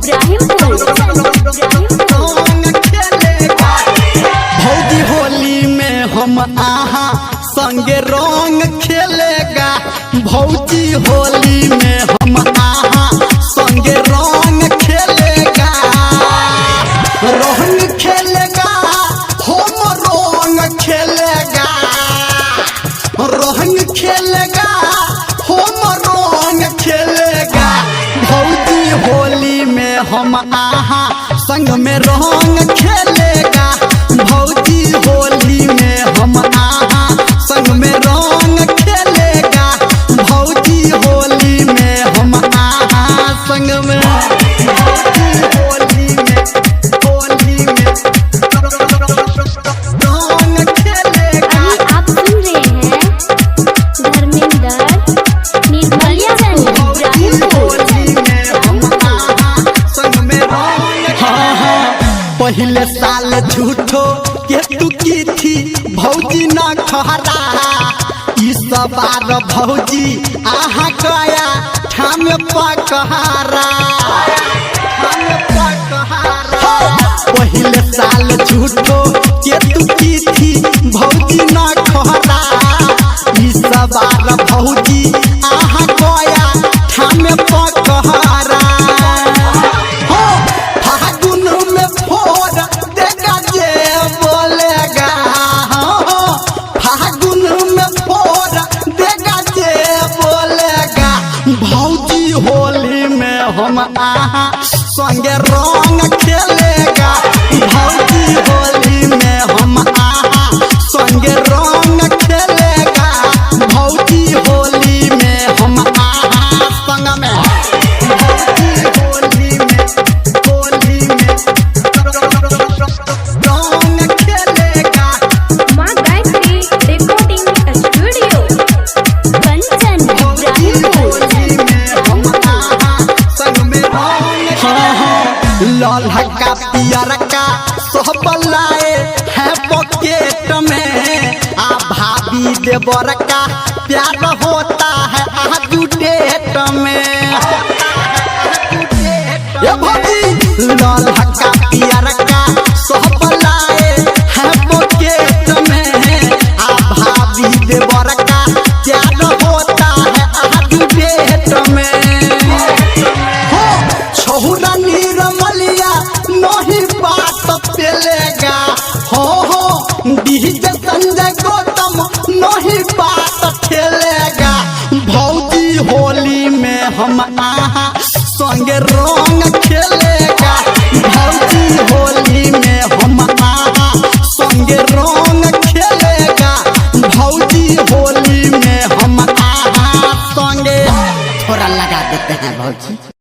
भौजी होली में हम आहा संगे रंग खेलेगा। भौजी होली में हम आहा संगे रंग खेलेगा। रंग खेलेगा हम रंग खेलेगा। रंग खेलेगा हम रंग खेलेगा। भौजी होली में हम आहा संग में रंग खेलेगा। भौजी होली में हम आहा संग में रंग खेलेगा। भौजी होली में हम आहा संग में होली में रंग खेलेगा। आप सुन रहे हैं धर्मेंद्र निर्मलिया भौजी होली में हम आहा संग में रंग। हाँ हाँ पहले साल झूठो के तू की थी भौजी न खहरा। इस बार भौजी आहा गया ठाम पकहारा। पहले साल झूठो के तू की थी भौजी न खहरा। इस बार भौजी आहा गया ठाम पकहारा। फागुन में फोड़ देगा जे बोलेगा। फागुन में फोड़ देगा जे बोलेगा। भौजी होली में हम आहा संगे रंग खेलेगा। भौजी होली में हम आहा संगे रंग खेलेगा। भौजी होली में हम आहा संग में भौजी होली में रंग खेलेगा। माँ गायत्री रिकॉर्डिंग स्टूडियो कंचन भौजी होली में हम आहा संग में रंग। हाँ हाँ लाल हक्का पियर का सब लाए है पॉकेट में। आ भाभी देवर का प्यार होता है आजू डेट में। ये भौजी लाल हक्का पियर का सब लाए है पॉकेट में। आ भाभी देवर का प्यार होता है आजू डेट में। छोरा निर्मलिया नहीं बात पेलेगा। हो डीजे संजय गौतम नहीं बात खेलेगा। भौजी होली में हम आहा संगे रंग खेलेगा। भौजी होली में हम आहा संगे रंग खेलेगा। भौजी होली में हम आहा संगे थोड़ा लगा देते हैं भौजी।